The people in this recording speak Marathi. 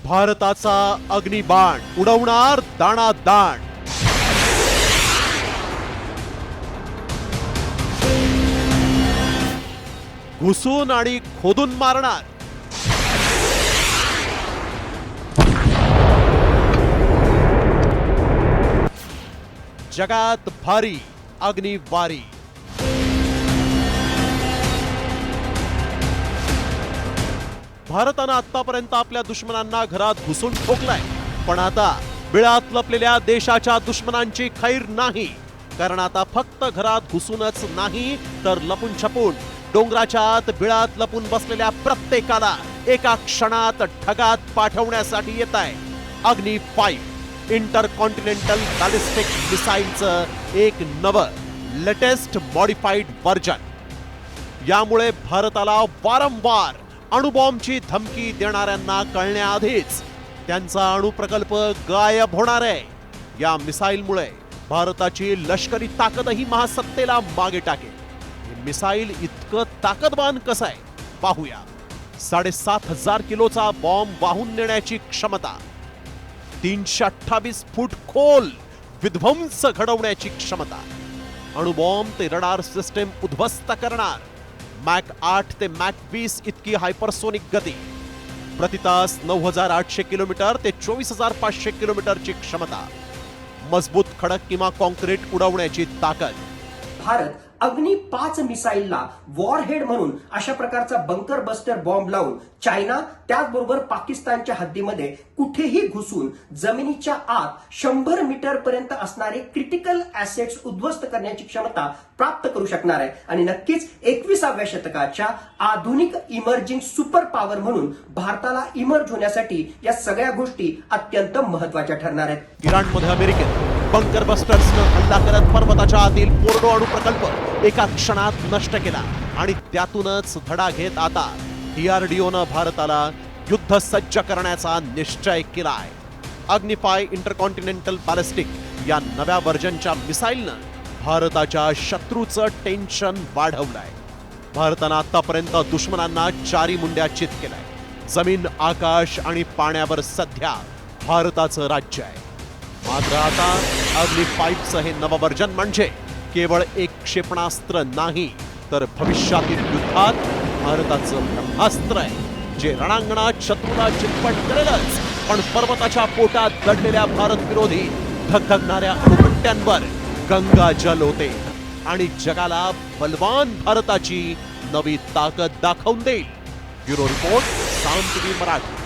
भारताचा अग्निबाण उडवणार दाणादाण। घुसून आणि खोदून मारणार। जगात भारी अग्निवारी। भारतानं आतापर्यंत आपल्या दुश्मनांना घरात घुसून ठोकलाय, पण आता बिळात लपलेल्या देशाच्या दुश्मनांची खैर नाही। कारण आता फक्त घरात घुसूनच नाही तर लपून छपून डोंगराच्या आत बिळात लपून बसलेल्या प्रत्येकाला एका क्षणात ढगात पाठवण्यासाठी येत आहे अग्नि 5 इंटरकॉन्टिनेंटल बॅलिस्टिक मिसाईलचं एक नवं लेटेस्ट मॉडिफाईड व्हर्जन। यामुळे भारताला वारंवार अणुबॉम्बची धमकी देणाऱ्यांना कळण्याआधीच त्यांचा अणुप्रकल्प गायब होणार आहे। या मिसाईलमुळे भारताची लष्करी ताकदही महासत्तेला मागे टाकेल। हे मिसाईल इतकं ताकदवान कसं आहे पाहूया। 7,500 किलोचा बॉम्ब वाहून नेण्याची क्षमता, 328 फूट खोल विध्वंस घडवण्याची क्षमता, अणुबॉम्ब ते रडार सिस्टीम उद्ध्वस्त करणार, मॅक 8 ते मॅक 20 इतकी हायपरसोनिक गती, प्रतितास 9,800 किलोमीटर ते 24,500 किलोमीटरची क्षमता, मजबूत खडक किंवा कॉन्क्रीट उडवण्याची ताकद। भारत अग्नि 5 मिसाईलला वॉरहेड म्हणून अशा प्रकारचा बंकर बस्टर बॉम्ब लावून चायना त्याचबरोबर पाकिस्तानच्या हद्दीमध्ये कुठेही घुसून जमिनीच्या आत 100 मीटर पर्यंत असणारे क्रिटिकल ऍसेट्स उद्ध्वस्त करण्याची क्षमता प्राप्त करू शकणार आहे। आणि नक्कीच 21व्या शतकाच्या आधुनिक इमर्जिंग सुपर पॉवर म्हणून भारताला इमर्ज होण्यासाठी या सगळ्या गोष्टी अत्यंत महत्त्वाच्या ठरणार आहेत। इराणमध्ये अमेरिकेत बंकर बस्टर्सनं हल्ला करत पर्वताच्या आतील फोर्डो अणु प्रकल्प एका क्षणात नष्ट केला आणि त्यातूनच धडा घेत आता DRDOनं भारताला युद्ध सज्ज करण्याचा निश्चय केलाय। अग्नि 5 इंटरकॉन्टिनेंटल बॅलिस्टिक या नव्या व्हर्जनच्या मिसाईलनं भारताच्या शत्रूचं टेन्शन वाढवलंय। भारतानं आतापर्यंत दुश्मनांना 4 मुंड्या चित केलाय। जमीन, आकाश आणि पाण्यावर सध्या भारताचं राज्य आहे। मात्र आता अग्नि 5चं हे नवं व्हर्जन म्हणजे केवळ एक क्षेपणास्त्र नाही तर भविष्यातील युद्धात भारताचं ब्रह्मास्त्र आहे, जे रणांगणात शत्रूला चितपट करेलच, पण पर्वताच्या पोटात दडलेल्या भारत विरोधी धगधगणाऱ्या अणुपट्ट्यांवर गंगाजल होते आणि जगाला बलवान भारताची नवी ताकद दाखवून देईल। ब्युरो रिपोर्ट, साम टीव्ही मराठी।